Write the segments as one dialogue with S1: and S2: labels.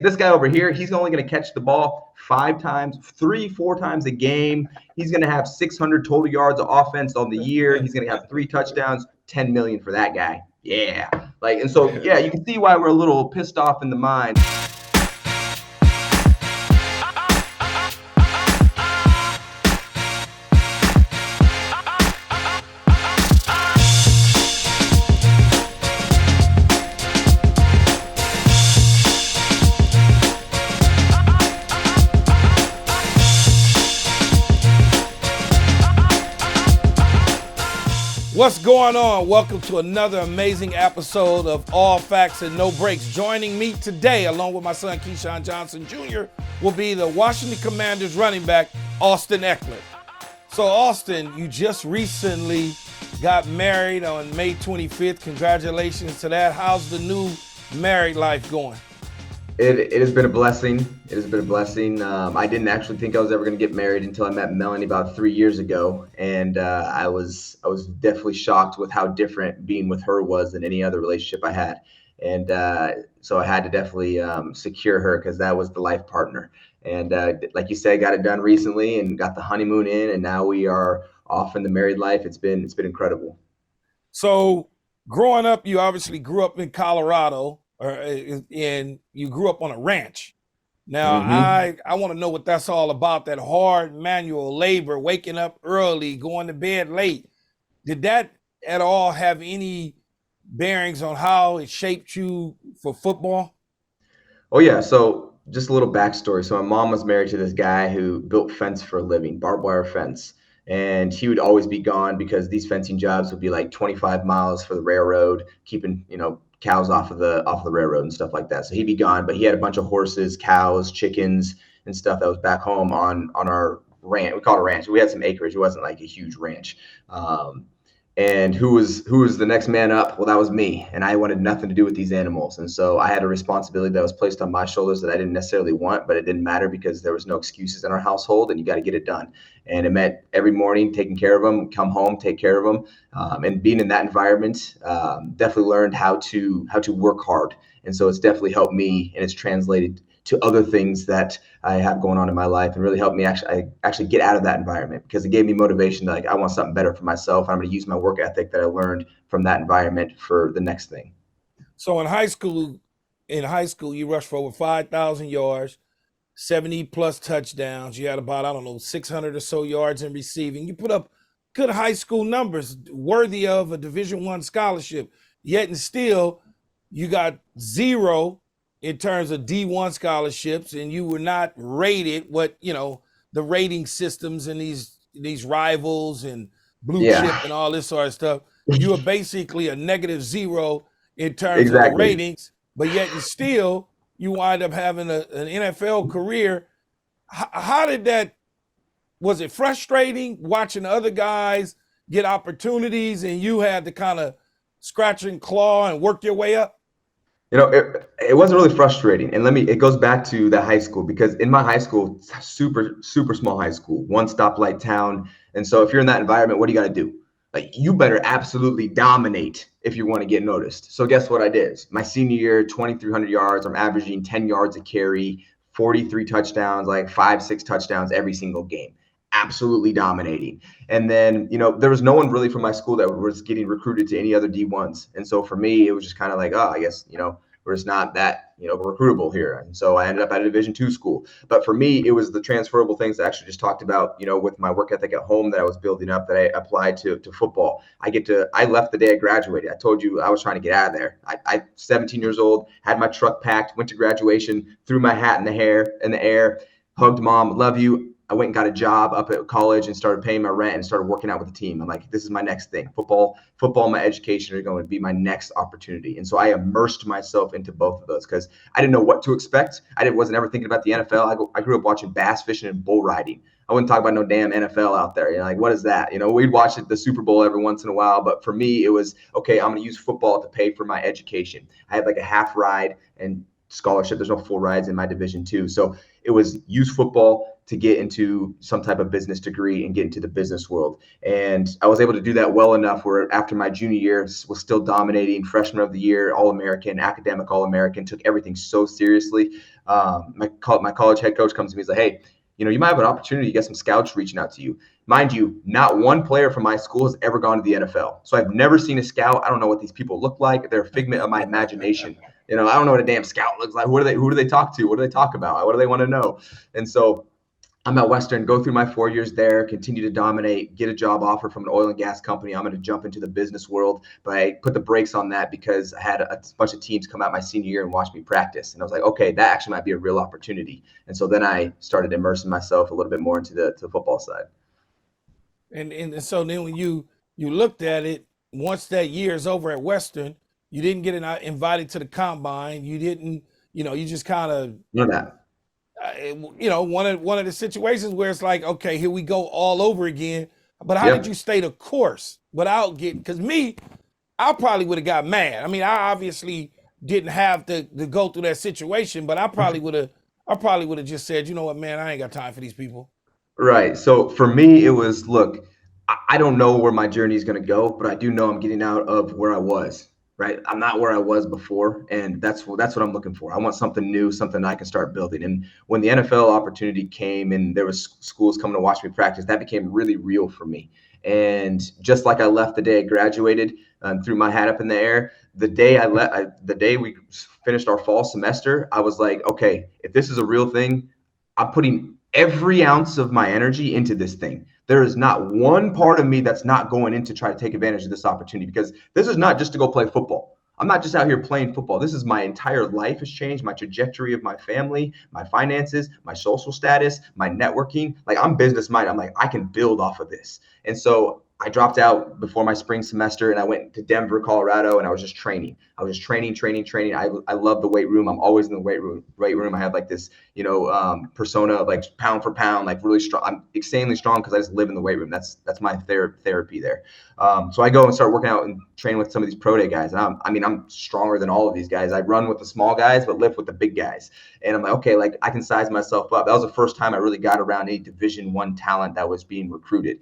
S1: this guy over here, he's only going to catch the ball 4 times a game. He's going to have 600 total yards of offense on the year. He's going to have 3 touchdowns, 10 million for that guy. Yeah. And so, yeah, you can see why we're a little pissed off in the mind.
S2: What's going on? Welcome to another amazing episode of All Facts and No Breaks. Joining me today, along with my son Keyshawn Johnson Jr., will be the Washington Commanders running back, Austin Ekeler. So, Austin, you just recently got married on May 25th. Congratulations to that. How's the new married life going?
S1: It has been a blessing. It has been a blessing. I didn't actually think I was ever going to get married until I met Melanie about 3 years ago, and I was definitely shocked with how different being with her was than any other relationship I had, and so I had to definitely secure her because that was the life partner. And like you said, got it done recently and got the honeymoon in, and now we are off in the married life. It's been incredible.
S2: So, growing up, you obviously grew up in Colorado. And you grew up on a ranch. Now, I want to know what that's all about, that hard manual labor, waking up early, going to bed late. Did that at all have any bearings on how it shaped you for football?
S1: Oh, yeah. So just a little backstory. So my mom was married to this guy who built fence for a living, barbed wire fence. And he would always be gone because these fencing jobs would be like 25 miles for the railroad, keeping, cows off of the railroad and stuff like that. So he'd be gone, but he had a bunch of horses, cows, chickens, and stuff that was back home on our ranch. We called it a ranch. We had some acreage. It wasn't like a huge ranch. And who was the next man up? Well, that was me, and I wanted nothing to do with these animals. And so I had a responsibility that was placed on my shoulders that I didn't necessarily want, but it didn't matter because there was no excuses in our household, and you got to get it done. And it meant every morning taking care of them, come home, take care of them, and being in that environment definitely learned how to work hard. And so it's definitely helped me, and it's translated to other things that I have going on in my life, and really helped me actually get out of that environment because it gave me motivation to I want something better for myself. I'm going to use my work ethic that I learned from that environment for the next thing.
S2: So in high school, you rushed for over 5,000 yards, 70 plus touchdowns. You had about, 600 or so yards in receiving. You put up good high school numbers worthy of a Division I scholarship. Yet and still, you got zero in terms of D1 scholarships, and you were not rated what, the rating systems and these rivals and blue chip and all this sort of stuff. You were basically a negative zero in terms of the ratings, but yet and still you wind up having an NFL career. How did that, was it frustrating watching other guys get opportunities and you had to kind of scratch and claw and work your way up?
S1: It wasn't really frustrating. And it goes back to the high school, because in my high school, super, super small high school, one stoplight town. And so if you're in that environment, what do you got to do? You better absolutely dominate if you want to get noticed. So guess what I did? My senior year, 2,300 yards. I'm averaging 10 yards a carry, 43 touchdowns, 5-6 touchdowns every single game. Absolutely dominating. And then, there was no one really from my school that was getting recruited to any other D1s. And so for me, it was just kind of I guess, we're just not that, recruitable here. And so I ended up at a Division II school. But for me, it was the transferable things that I actually just talked about, with my work ethic at home that I was building up that I applied to football. I left the day I graduated. I told you I was trying to get out of there. I 17 years old, had my truck packed, went to graduation, threw my hat in the air, hugged mom, love you. I went and got a job up at college and started paying my rent and started working out with the team. I'm like, this is my next thing. Football, and my education are going to be my next opportunity. And so I immersed myself into both of those because I didn't know what to expect. Wasn't ever thinking about the NFL. I grew up watching bass fishing and bull riding. I wouldn't talk about no damn NFL out there. What is that? We'd watch the Super Bowl every once in a while. But for me, it was, okay, I'm going to use football to pay for my education. I had a half ride and scholarship. There's no full rides in my division too. So it was use football to get into some type of business degree and get into the business world. And I was able to do that well enough where after my junior year was still dominating, freshman of the year, All-American, academic All-American, took everything so seriously. My college head coach comes to me, he's like, hey, you might have an opportunity to get some scouts reaching out to you. Mind you, not one player from my school has ever gone to the NFL. So I've never seen a scout. I don't know what these people look like. They're a figment of my imagination. I don't know what a damn scout looks like. Who do they talk to? What do they talk about? What do they want to know? And so I'm at Western, go through my 4 years there, continue to dominate, get a job offer from an oil and gas company. I'm going to jump into the business world, but I put the brakes on that because I had a bunch of teams come out my senior year and watch me practice. And I was like, okay, that actually might be a real opportunity. And so then I started immersing myself a little bit more into the football side.
S2: And so then when you looked at it, once that year is over at Western, you didn't get invited to the combine. You didn't, you just kind of, one of the situations where it's like, okay, here we go all over again. But how did you stay the course without getting? Because I probably would have got mad. I mean, I obviously didn't have to go through that situation, but I probably would have just said, you know what, man, I ain't got time for these people.
S1: Right. So for me, it was, look, I don't know where my journey is going to go, but I do know I'm getting out of where I was. Right. I'm not where I was before. And that's what I'm looking for. I want something new, something I can start building. And when the NFL opportunity came and there was schools coming to watch me practice, that became really real for me. And just like I left the day I graduated and threw my hat up in the air, the day we finished our fall semester, I was like, okay, if this is a real thing, I'm putting every ounce of my energy into this thing. There is not one part of me that's not going in to try to take advantage of this opportunity, because this is not just to go play football. I'm not just out here playing football. This is my entire life has changed, my trajectory of my family, my finances, my social status, my networking. Like, I'm business minded. I'm like, I can build off of this. And so I dropped out before my spring semester and I went to Denver, Colorado, and I was just training. I I love the weight room. I'm always in the weight room. I have like this, persona of like pound for pound, like really strong. I'm insanely strong because I just live in the weight room. That's my therapy there. So I go and start working out and training with some of these pro day guys. And I'm stronger than all of these guys. I run with the small guys, but lift with the big guys. And I'm like, okay, like I can size myself up. That was the first time I really got around any Division I talent that was being recruited.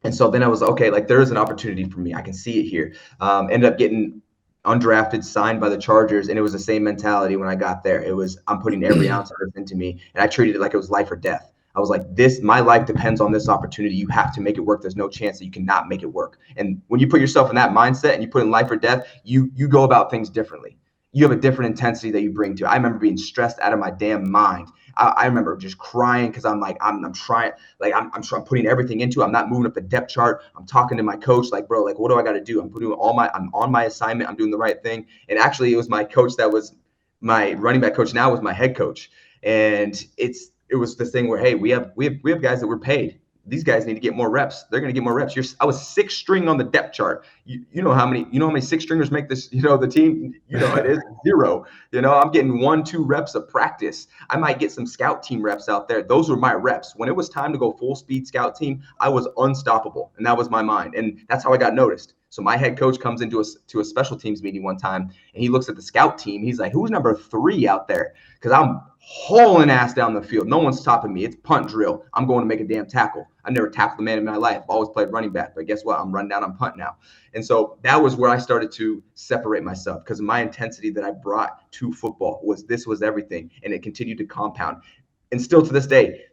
S1: And so then I was okay, like there is an opportunity for me. I can see it here. Ended up getting undrafted, signed by the Chargers, and it was the same mentality when I got there. It was, I'm putting every ounce of earth into me, and I treated it like it was life or death. I was like, my life depends on this opportunity. You have to make it work. There's no chance that you cannot make it work. And when you put yourself in that mindset and you put in life or death, you go about things differently. You have a different intensity that you bring to it. I remember being stressed out of my damn mind. I remember just crying because I'm like, I'm trying, like I'm putting everything into it. I'm not moving up the depth chart. I'm talking to my coach, like, bro, like, what do I got to do? I'm on my assignment. I'm doing the right thing. And actually, it was my coach that was my running back coach now was my head coach. And it was this thing where, hey, we have guys that were paid. These guys need to get more reps. They're going to get more reps. I was 6th string on the depth chart. You know how many 6th stringers make this, the team, it is 0. I'm getting 1-2 reps of practice. I might get some scout team reps out there. Those were my reps. When it was time to go full speed scout team, I was unstoppable. And that was my mind. And that's how I got noticed. So my head coach comes into a special teams meeting one time, and he looks at the scout team. He's like, who's number 3 out there? Because I'm hauling ass down the field. No one's stopping me. It's punt drill. I'm going to make a damn tackle. I never tackled a man in my life. I've always played running back. But guess what? I'm running down on punt now. And so that was where I started to separate myself, because my intensity that I brought to football was everything. And it continued to compound. And still to this day,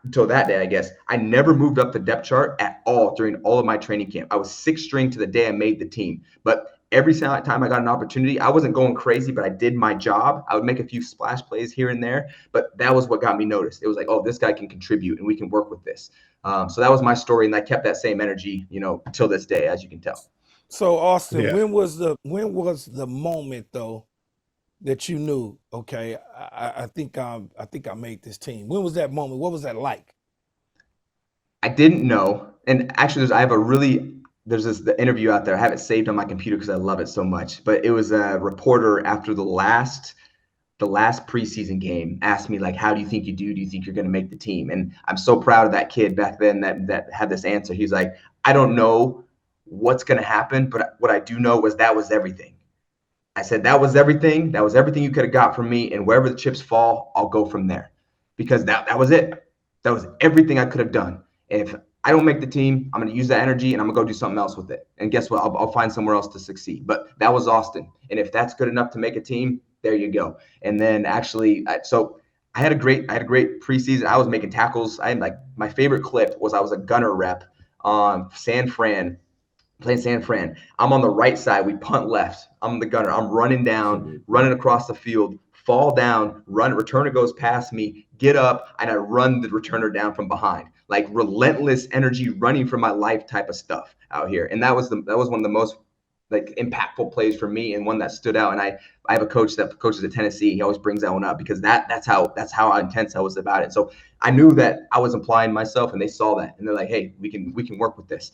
S1: until that day, I guess, I never moved up the depth chart at all during all of my training camp. I was 6th string to the day I made the team. But every time I got an opportunity, I wasn't going crazy, but I did my job. I would make a few splash plays here and there, but that was what got me noticed. It was like, oh, this guy can contribute and we can work with this. So that was my story, and I kept that same energy, till this day, as you can tell.
S2: So Austin, when was the moment though that you knew, okay, I think I made this team? When was that moment? What was that like?
S1: I didn't know. And actually, there's the interview out there. I have it saved on my computer because I love it so much. But it was a reporter after the last preseason game asked me, like, how do you think you do? Do you think you're going to make the team? And I'm so proud of that kid back then that had this answer. He's like, I don't know what's going to happen, but what I do know was that was everything. I said, that was everything. That was everything you could have got from me. And wherever the chips fall, I'll go from there. Because that was it. That was everything I could have done. And if I don't make the team, I'm going to use that energy and I'm going to go do something else with it. And guess what? I'll find somewhere else to succeed. But that was Austin. And if that's good enough to make a team, there you go. And then actually, so I had a great preseason. I was making tackles. I had like my favorite clip was I was a gunner rep on San Fran, playing San Fran. I'm on the right side. We punt left. I'm the gunner. I'm running down, running across the field, fall down, returner goes past me, get up, and I run the returner down from behind. Like relentless energy, running for my life type of stuff out here. And that was one of the most like impactful plays for me and one that stood out. And I have a coach that coaches at Tennessee. He always brings that one up because that's how intense I was about it. So I knew that I was applying myself, and they saw that, and they're like, "Hey, we can work with this."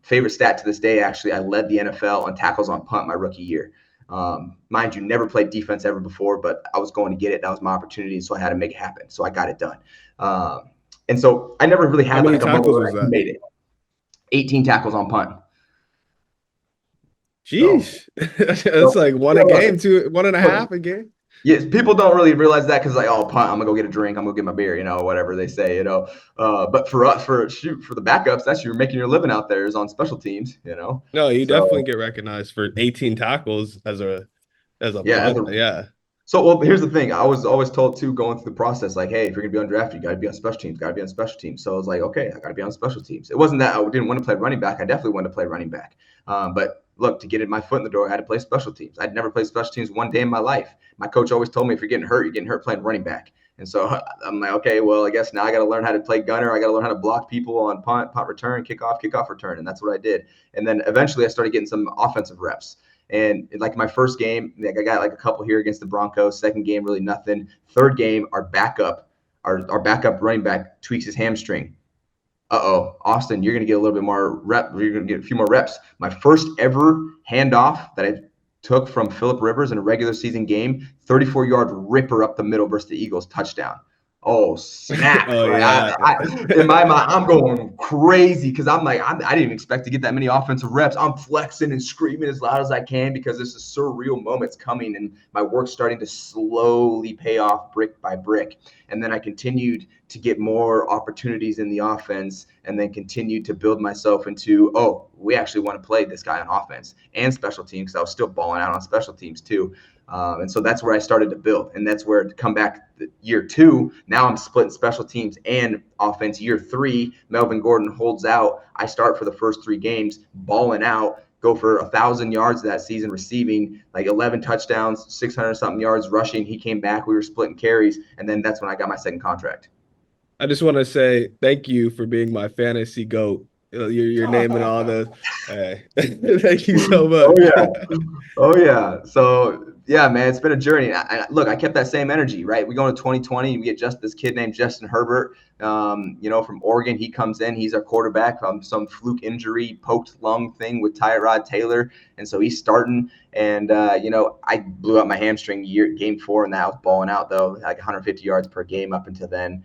S1: Favorite stat to this day, actually, I led the NFL on tackles on punt my rookie year. Mind you, never played defense ever before, but I was going to get it. That was my opportunity, so I had to make it happen. So I got it done. And so I never really had
S3: How many
S1: like a
S3: tackles
S1: bubble
S3: was
S1: where I
S3: that?
S1: made it. 18 tackles on punt.
S3: Jeez, that's like one a game, one and a half a game.
S1: Yes, people don't really realize that because like, oh, punt, I'm gonna go get a drink, I'm gonna get my beer, whatever they say, But for us, for the backups, that's you're making your living out there is on special teams,
S3: No, you
S1: So,
S3: definitely get recognized for 18 tackles as a punt. Yeah.
S1: So, well, here's the thing. I was always told too, going through the process, like, hey, if you're gonna be undrafted, you gotta be on special teams, gotta be on special teams. So I was like, okay, I gotta be on special teams. It wasn't that I didn't want to play running back. I definitely wanted to play running back. But look, to get my foot in the door, I had to play special teams. I'd never played special teams one day in my life. My coach always told me, if you're getting hurt playing running back. And so I'm like, okay, well, I guess now I got to learn how to play gunner. I got to learn how to block people on punt return, kickoff return. And that's what I did. And then eventually I started getting some offensive reps. And like my first game, like I got like a couple here against the Broncos. Second game, really nothing. Third game, our backup running back tweaks his hamstring. Austin, you're going to get a little bit more rep. You're going to get a few more reps. My first ever handoff that I took from Phillip Rivers in a regular season game, 34-yard ripper up the middle versus the Eagles, touchdown. Oh, snap.
S3: Oh, yeah.
S1: In my mind, I'm going crazy because I'm like, I didn't even expect to get that many offensive reps. I'm flexing and screaming as loud as I can because this is surreal moments coming, and my work's starting to slowly pay off brick by brick. And then I continued to get more opportunities in the offense and then continued to build myself into, we actually want to play this guy on offense and special teams because I was still balling out on special teams too. And so that's where I started to build. And that's where to come back year 2, now I'm splitting special teams and offense. Year 3, Melvin Gordon holds out. I start for the first 3 games, balling out, go for 1,000 yards that season, receiving like 11 touchdowns, 600 something yards rushing. He came back. We were splitting carries. And then that's when I got my second contract.
S3: I just want to say thank you for being my fantasy GOAT. You're naming all the. Thank you so much.
S1: Oh yeah. So yeah, man, it's been a journey. Look, I kept that same energy, right? We go into 2020, we get just this kid named Justin Herbert, from Oregon. He comes in, he's our quarterback from some fluke injury, poked lung thing with Tyrod Taylor, and so he's starting. And I blew out my hamstring game 4, and that I was balling out though, like 150 yards per game up until then.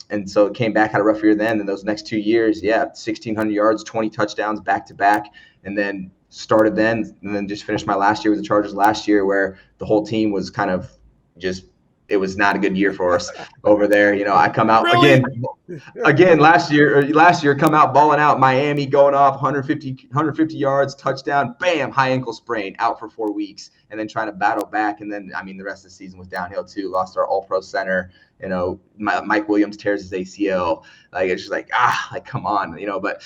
S1: And so it came back, had a rough year then. And those next 2 years, 1,600 yards, 20 touchdowns back to back. And then started then, and then just finished my last year with the Chargers last year, where the whole team was kind of it was not a good year for us over there. I come out
S2: really?
S1: again last year, come out balling out, Miami going off 150 yards, touchdown, bam, high ankle sprain, out for 4 weeks, and then trying to battle back. And then, the rest of the season was downhill too. Lost our all-pro center, Mike Williams tears his ACL. Like, it's just like, come on, but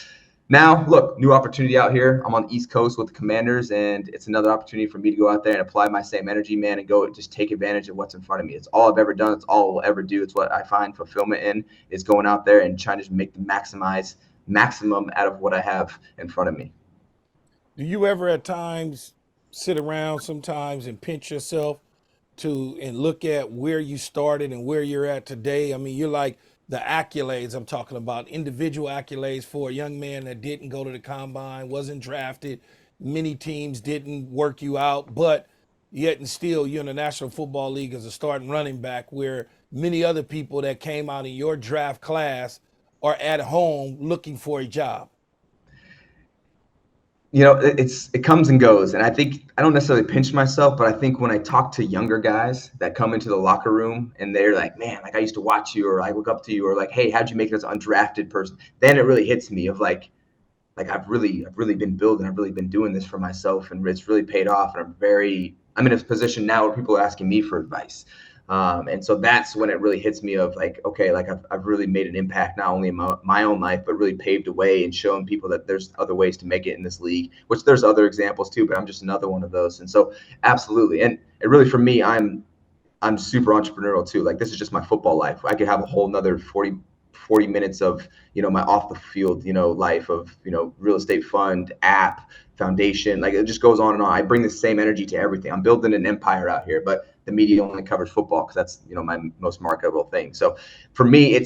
S1: now, look, new opportunity out here. I'm on the East Coast with the Commanders, and it's another opportunity for me to go out there and apply my same energy, man, and go just take advantage of what's in front of me. It's all I've ever done. It's all I'll ever do. It's what I find fulfillment in, is going out there and trying to make the maximum out of what I have in front of me.
S2: Do you ever at times sit around sometimes and pinch yourself and look at where you started and where you're at today? I mean, you're like the accolades I'm talking about, individual accolades for a young man that didn't go to the combine, wasn't drafted. Many teams didn't work you out, but yet and still you're in the National Football League as a starting running back, where many other people that came out in your draft class are at home looking for a job.
S1: it comes and goes. And I think I don't necessarily pinch myself, but I think when I talk to younger guys that come into the locker room and they're like, man, like I used to watch you, or I look up to you, or like, hey, how'd you make it as an undrafted person? Then it really hits me of like I've really been building, I've really been doing this for myself, and it's really paid off. And I'm in a position now where people are asking me for advice. And so that's when it really hits me of like, okay, like I've really made an impact, not only in my own life, but really paved a way and shown people that there's other ways to make it in this league, which there's other examples too, but I'm just another one of those. And so absolutely. And it really, for me, I'm super entrepreneurial too. Like this is just my football life. I could have a whole nother 40 minutes of, my off the field, life of, real estate fund, app, foundation. Like it just goes on and on. I bring the same energy to everything. I'm building an empire out here, but the media only covers football because that's, my most marketable thing. So for me,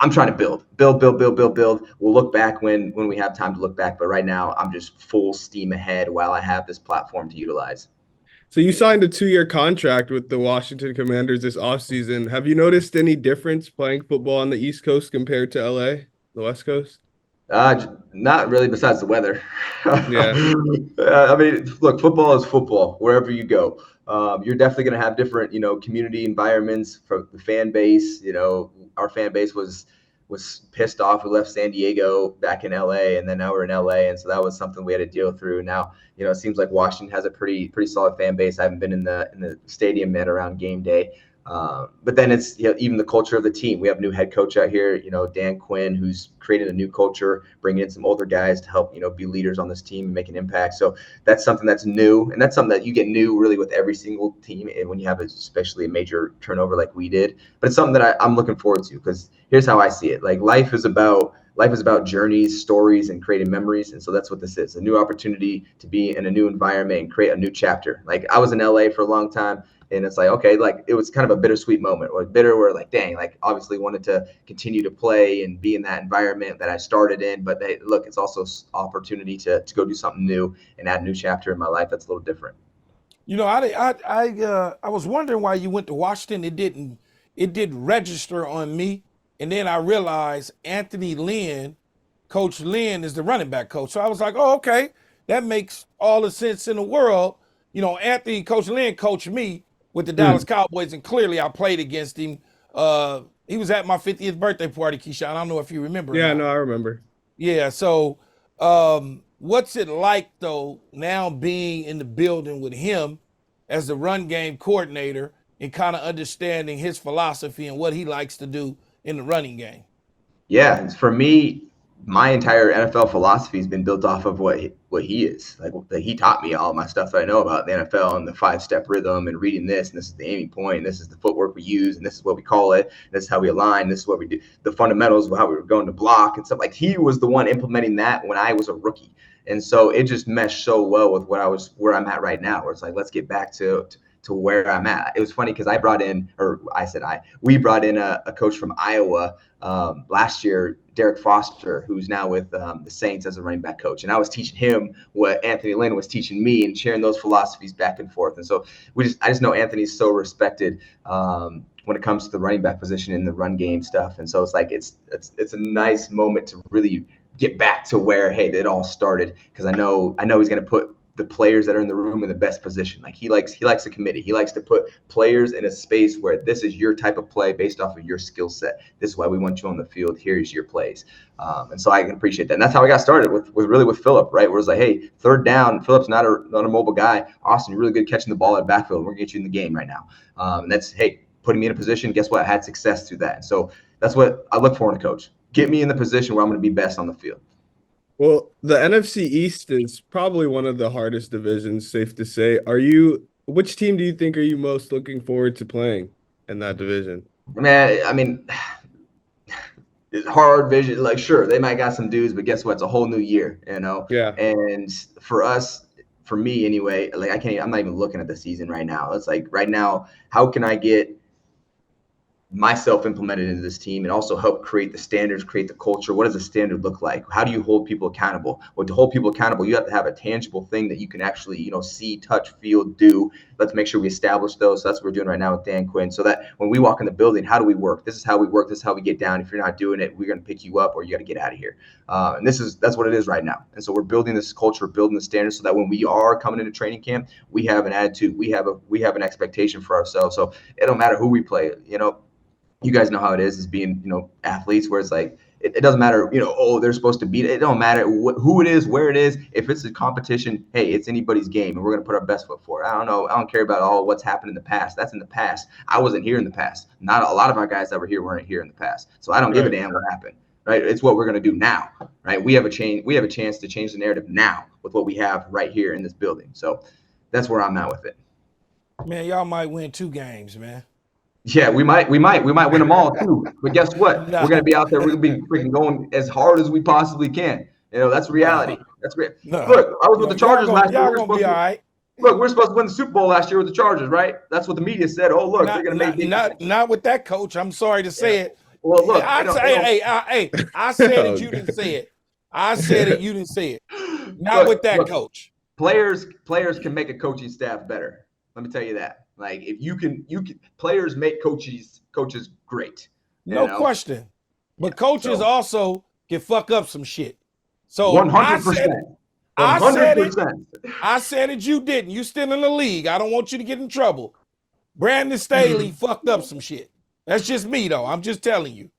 S1: I'm trying to build. We'll look back when we have time to look back. But right now I'm just full steam ahead while I have this platform to utilize.
S3: So you signed a 2-year contract with the Washington Commanders this offseason. Have you noticed any difference playing football on the East Coast compared to LA, the West Coast?
S1: Not really, besides the weather.
S3: Yeah.
S1: I mean, look, football is football wherever you go. You're definitely going to have different, community environments for the fan base. Our fan base was pissed off. We left San Diego back in LA, and then now we're in LA, and so that was something we had to deal through. Now, it seems like Washington has a pretty solid fan base. I haven't been in the stadium yet around game day. But then it's even the culture of the team. We have a new head coach out here, Dan Quinn, who's created a new culture, bringing in some older guys to help be leaders on this team and make an impact. So that's something that's new, and that's something that you get new really with every single team, and when you have especially a major turnover like we did. But it's something that I'm looking forward to, because here's how I see it. Like life is about journeys, stories, and creating memories. And so that's what this is, a new opportunity to be in a new environment and create a new chapter. Like I was in LA for a long time, and it's like, okay, like it was kind of a bittersweet moment, or bitter where like, dang, like obviously wanted to continue to play and be in that environment that I started in. But look, it's also opportunity to go do something new and add a new chapter in my life that's a little different.
S2: I was wondering why you went to Washington. It didn't register on me. And then I realized Anthony Lynn, Coach Lynn, is the running back coach. So I was like, oh, okay, that makes all the sense in the world. Coach Lynn coached me with the Dallas Cowboys, and clearly I played against him. He was at my 50th birthday party, Keyshawn. I don't know if you remember.
S3: Yeah, no, I remember.
S2: Yeah, so what's it like, though, now being in the building with him as the run game coordinator and kind of understanding his philosophy and what he likes to do in the running game?
S1: Yeah, for me, my entire NFL philosophy has been built off of what he is. Like he taught me all my stuff that I know about the NFL and the 5-step rhythm and reading this, and this is the aiming point, and this is the footwork we use, and this is what we call it, and this is how we align, this is what we do, the fundamentals of how we were going to block and stuff. Like he was the one implementing that when I was a rookie. And so it just meshed so well with where I'm at right now, where it's like, let's get back to where I'm at. It was funny because we brought in a coach from Iowa last year, Derek Foster, who's now with the Saints as a running back coach. And I was teaching him what Anthony Lynn was teaching me and sharing those philosophies back and forth. And so I just know Anthony's so respected when it comes to the running back position in the run game stuff. And so it's like, it's a nice moment to really get back to where, hey, it all started. Because I know he's going to put the players that are in the room in the best position. Like he likes a committee. He likes to put players in a space where this is your type of play based off of your skill set. This is why we want you on the field. Here's your plays. And so I can appreciate that. And that's how I got started with Phillip, right? Where it's like, hey, third down, Phillip's not a mobile guy. Austin, you're really good catching the ball at backfield. We're gonna get you in the game right now. And that's, hey, putting me in a position. Guess what? I had success through that. And so that's what I look for in a coach. Get me in the position where I'm going to be best on the field.
S3: Well, the NFC East is probably one of the hardest divisions, safe to say. Which team do you think are you most looking forward to playing in that division?
S1: Man, I mean, it's hard vision. Like, sure, they might got some dudes, but guess what? It's a whole new year,
S3: Yeah.
S1: And for me anyway, like I'm not even looking at the season right now. It's like right now, how can I get myself implemented into this team and also help create the standards, create the culture. What does a standard look like? How do you hold people accountable? Well, to hold people accountable, you have to have a tangible thing that you can actually, see, touch, feel, do. Let's make sure we establish those. So that's what we're doing right now with Dan Quinn. So that when we walk in the building, how do we work? This is how we work. This is how we get down. If you're not doing it, we're going to pick you up or you got to get out of here. And that's what it is right now. And so we're building this culture, building the standards so that when we are coming into training camp, we have an attitude, we have an expectation for ourselves. So it don't matter who we play, you guys know how it is being, athletes where it's like, it doesn't matter, they're supposed to beat it. It don't matter who it is, where it is. If it's a competition, hey, it's anybody's game and we're going to put our best foot forward. I don't care about all what's happened in the past. That's in the past. I wasn't here in the past. Not a lot of our guys that were here weren't here in the past. So I don't give a damn what happened, right? It's what we're going to do now, right? We have a chance to change the narrative now with what we have right here in this building. So that's where I'm at with it.
S2: Man, y'all might win 2 games, man.
S1: Yeah, we might win them all too. But guess what? We're gonna be out there. We're gonna be freaking going as hard as we possibly can. That's reality. That's great. Look, I was with the Chargers last year.
S2: Y'all gonna be all right.
S1: Look, we're supposed to win the Super Bowl last year with the Chargers, right? That's what the media said. Oh, look, they're gonna make
S2: not with that coach. I'm sorry to say it.
S1: Well, look,
S2: I said it. You didn't say it. I said it. You didn't say it. Not with that coach.
S1: Players can make a coaching staff better. Let me tell you that. Like if you can players make coaches great.
S2: No question. But coaches also can fuck up some shit. So
S1: 100%.
S2: I said it, you didn't. You still in the league. I don't want you to get in trouble. Brandon Staley fucked up some shit. That's just me though. I'm just telling you.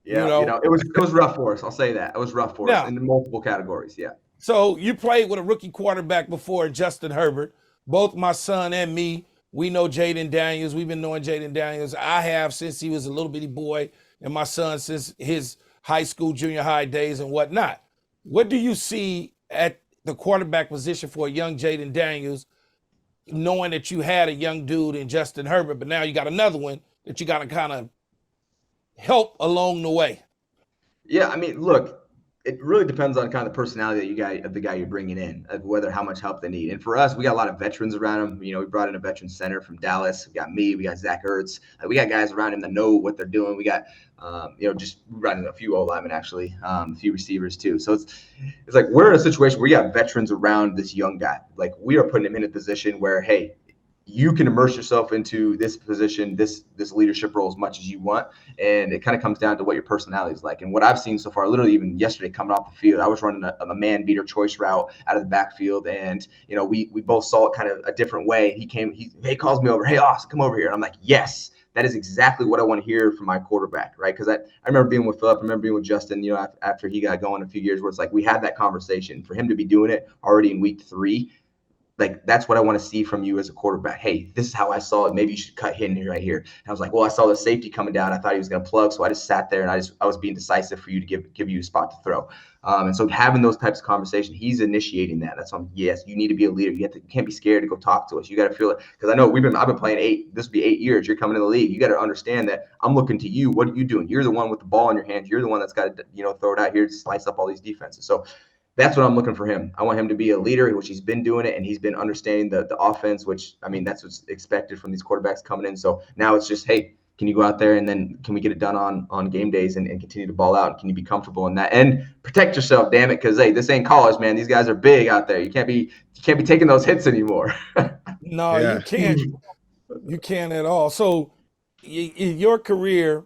S1: Yeah, it was rough for us. I'll say that. It was rough for us in multiple categories. Yeah.
S2: So you played with a rookie quarterback before, Justin Herbert. Both my son and me, we know Jayden Daniels. We've been knowing Jayden Daniels. I have since he was a little bitty boy, and my son since his high school, junior high days and whatnot. What do you see at the quarterback position for a young Jayden Daniels, knowing that you had a young dude in Justin Herbert, but now you got another one that you got to kind of help along the way?
S1: Yeah, I mean, look, it really depends on kind of the personality of the guy you're bringing in, of whether how much help they need. And for us, we got a lot of veterans around him. We brought in a veteran center from Dallas. We got me. We got Zach Ertz. We got guys around him that know what they're doing. We got, just running a few O-linemen actually, a few receivers too. So it's like we're in a situation where we got veterans around this young guy. Like we are putting him in a position where, hey, you can immerse yourself into this position, this leadership role as much as you want. And it kind of comes down to what your personality is like. And what I've seen so far, literally even yesterday coming off the field, I was running a man beater choice route out of the backfield. And, we both saw it kind of a different way. He calls me over. Hey, Austin, come over here. And I'm like, yes, that is exactly what I want to hear from my quarterback, right? Because I remember being with Philip, I remember being with Justin, after he got going a few years where it's like we had that conversation. For him to be doing it already in week 3, like that's what I want to see from you as a quarterback. Hey, this is how I saw it. Maybe you should cut him right here. And I was like, well, I saw the safety coming down. I thought he was going to plug, so I just sat there and I was being decisive for you to give you a spot to throw. And so having those types of conversations, he's initiating that. That's on. Yes, you need to be a leader. You can't be scared to go talk to us. You got to feel it, because I know I've been playing this will be 8 years. You're coming in the league. You got to understand that I'm looking to you. What are you doing? You're the one with the ball in your hands. You're the one that's got to throw it out here to slice up all these defenses. So that's what I'm looking for him. I want him to be a leader, which he's been doing it, and he's been understanding the offense, which, I mean, that's what's expected from these quarterbacks coming in. So now it's just, hey, can you go out there and then can we get it done on game days and continue to ball out? Can you be comfortable in that? And protect yourself, damn it, because, hey, this ain't college, man. These guys are big out there. You can't be taking those hits anymore.
S2: No, you can't. You can't at all. So in your career,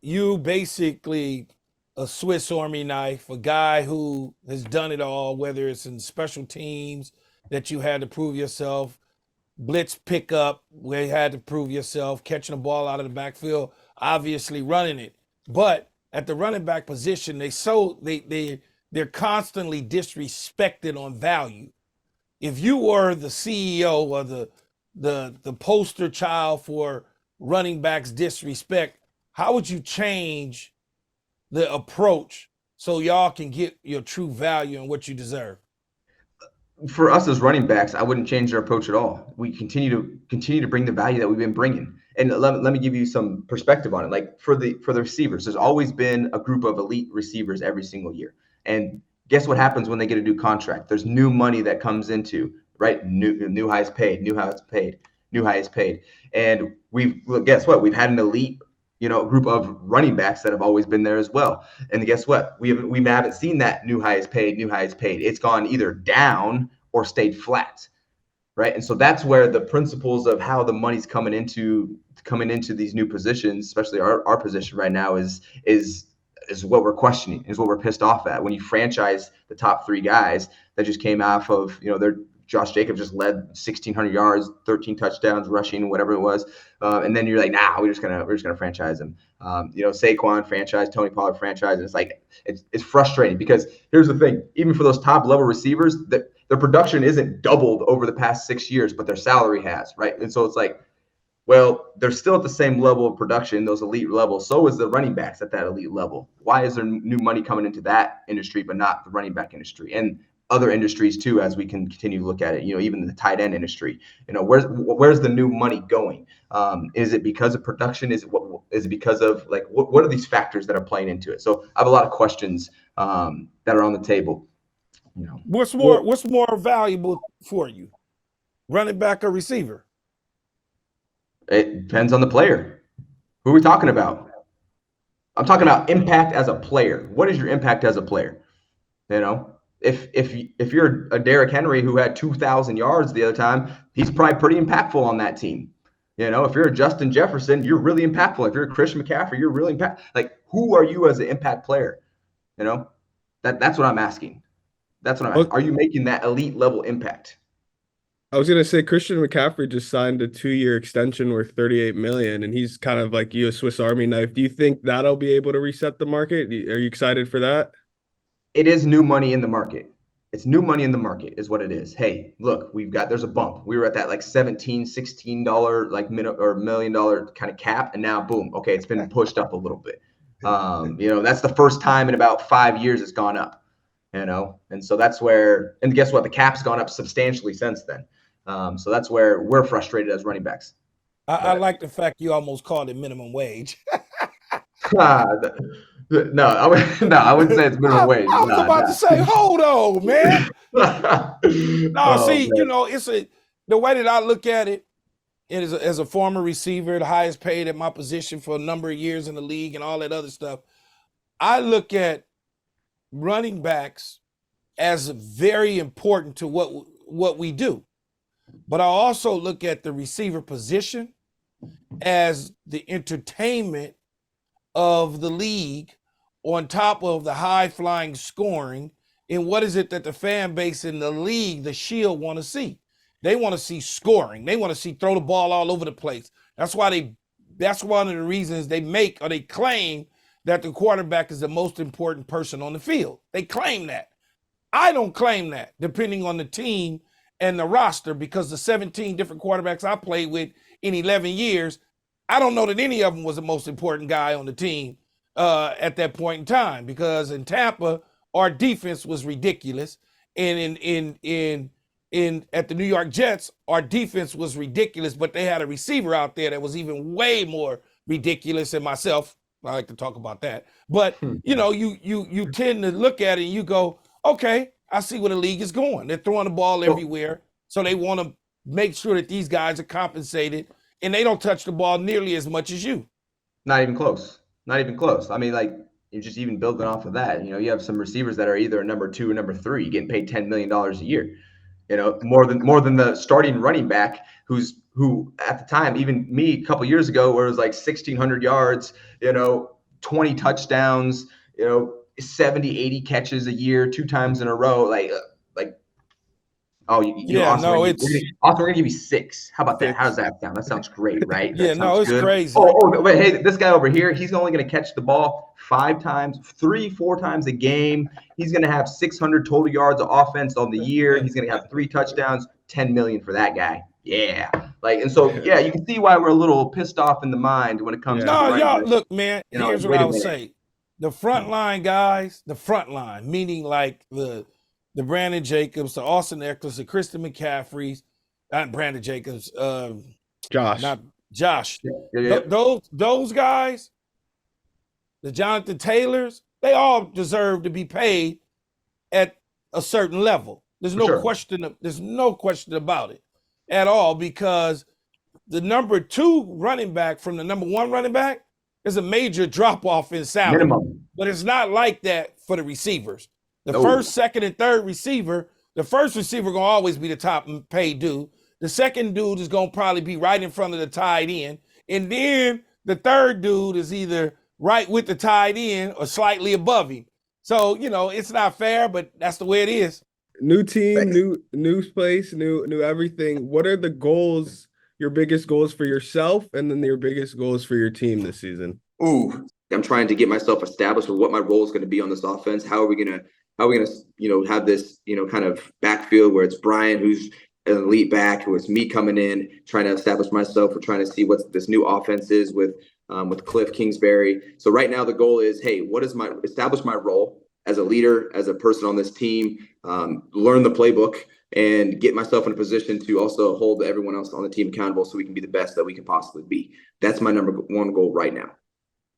S2: you basically – a Swiss Army knife, a guy who has done it all, whether it's in special teams that you had to prove yourself, blitz pickup where you had to prove yourself, catching the ball out of the backfield, obviously running it. But at the running back position, they're constantly disrespected on value. If you were the CEO or the poster child for running backs disrespect, how would you change the approach so y'all can get your true value and what you deserve?
S1: For us as running backs, I wouldn't change our approach at all. We continue to bring the value that we've been bringing. And let me give you some perspective on it. Like for the receivers, there's always been a group of elite receivers every single year. And guess what happens when they get a new contract? There's new money that comes into, right? New highest paid. And guess what? We've had an elite group of running backs that have always been there as well. And guess what? We haven't seen that new highest paid. It's gone either down or stayed flat, right? And so that's where the principles of how the money's coming into these new positions, especially our position right now, is what we're questioning, is what we're pissed off at. When you franchise the top 3 guys that just came off of, Josh Jacobs just led 1,600 yards, 13 touchdowns, rushing, whatever it was, and then you're like, nah, we're just gonna franchise him. Saquon franchise, Tony Pollard franchise, and it's like it's frustrating because here's the thing: even for those top level receivers, that their production isn't doubled over the past 6 years, but their salary has, right? And so it's like, well, they're still at the same level of production, those elite levels. So is the running backs at that elite level. Why is there new money coming into that industry, but not the running back industry? And other industries too, as we can continue to look at it, even the tight end industry, where's the new money going? Is it because of production? Is it because of what are these factors that are playing into it? So I have a lot of questions that are on the table.
S2: What's more valuable for you, running back or receiver?
S1: It depends on the player. Who are we talking about? I'm talking about impact as a player. What is your impact as a player? If you're a Derrick Henry who had 2,000 yards the other time, he's probably pretty impactful on that team. If you're a Justin Jefferson, you're really impactful. If you're a Christian McCaffrey, you're really impactful. Like, who are you as an impact player? That's what I'm asking. That's what I'm asking. Are you making that elite level impact?
S3: I was gonna say Christian McCaffrey just signed a 2-year extension worth $38 million, and he's kind of like a Swiss Army knife. Do you think that'll be able to reset the market? Are you excited for that?
S1: It is new money in the market. It's new money in the market is what it is. Hey, look, there's a bump. We were at that like $17, $16 like $1 million kind of cap, and now boom, okay, it's been pushed up a little bit. That's the first time in about 5 years it's gone up. And so that's where, and guess what? The cap's gone up substantially since then. So that's where we're frustrated as running backs.
S2: I like the fact you almost called it minimum wage.
S1: No, I wouldn't say it's minimum wage.
S2: I was about to say, hold on, man.
S1: Man.
S2: It's the way that I look at it is as a former receiver, the highest paid at my position for a number of years in the league and all that other stuff. I look at running backs as very important to what we do. But I also look at the receiver position as the entertainment of the league on top of the high-flying scoring. And what is it that the fan base in the league, the Shield, want to see? They want to see scoring. They want to see throw the ball all over the place. That's one of the reasons they claim that the quarterback is the most important person on the field. They claim that. I don't claim that, depending on the team and the roster, because the 17 different quarterbacks I played with in 11 years, I don't know that any of them was the most important guy on the team at that point in time, because in Tampa, our defense was ridiculous. And in at the New York Jets, our defense was ridiculous, but they had a receiver out there that was even way more ridiculous than myself. I like to talk about that. But, you tend to look at it and you go, okay, I see where the league is going. They're throwing the ball everywhere. So they want to make sure that these guys are compensated and they don't touch the ball nearly as much as you.
S1: Not even close. I mean, like, you're just even building off of that. You have some receivers that are either number 2 or number 3, getting paid $10 million a year. More than the starting running back who at the time, even me a couple years ago, where it was like 1,600 yards, 20 touchdowns, 70, 80 catches a year, 2 times in a row. Austin, we're gonna give you 6. How about that? How does that sound? That sounds great, right?
S2: It's
S1: good.
S2: crazy.
S1: But hey, this guy over here, he's only gonna catch the ball 5 times, 3-4 times a game. He's gonna have 600 total yards of offense on the year. He's gonna have 3 touchdowns, 10 million for that guy. Yeah. You can see why we're a little pissed off in the mind when it comes to
S2: look, man, here's what I would say. The frontline guys, meaning like the Brandon Jacobs, the Austin Ekelers, the Christian McCaffreys, not Brandon Jacobs, Josh.
S1: Yeah.
S2: Those guys, the Jonathan Taylors, they all deserve to be paid at a certain level. There's no question about it at all, because the number 2 running back from the number 1 running back there's a major drop off in salary.
S1: Minimum.
S2: But it's not like that for the receivers. The
S1: No.
S2: first, second, and third receiver, the first receiver gonna always be the top paid dude. The second dude is gonna probably be right in front of the tight end. And then the third dude is either right with the tight end or slightly above him. So, it's not fair, but that's the way it is.
S3: New team, new place, new everything. What are the goals, your biggest goals for yourself, and then your biggest goals for your team this season?
S1: Ooh, I'm trying to get myself established with what my role is going to be on this offense. How are we gonna, have this, kind of backfield where it's Brian, who's an elite back, who is me coming in, trying to establish myself. We're trying to see what this new offense is with Cliff Kingsbury. So right now the goal is, hey, establish my role as a leader, as a person on this team, learn the playbook, and get myself in a position to also hold everyone else on the team accountable so we can be the best that we can possibly be. That's my number one goal right now.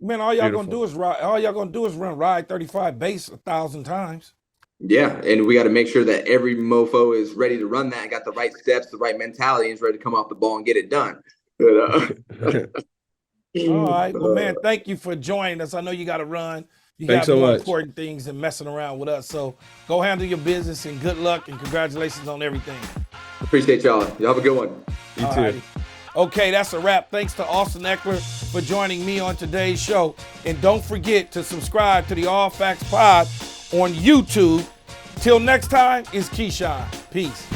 S2: Man, all y'all gonna do is run Ride 35 base 1,000 times.
S1: Yeah, and we got to make sure that every mofo is ready to run that and got the right steps, the right mentality, and is ready to come off the ball and get it done.
S2: All right. Well, man, thank you for joining us. I know you got to run. You got more important things than messing around with us. So go handle your business, and good luck and congratulations on everything.
S1: Appreciate y'all. Y'all have a good one.
S3: You too.
S2: Right. Okay, that's a wrap. Thanks to Austin Ekeler for joining me on today's show. And don't forget to subscribe to the All Facts Pod on YouTube. Till next time, it's Keyshawn. Peace.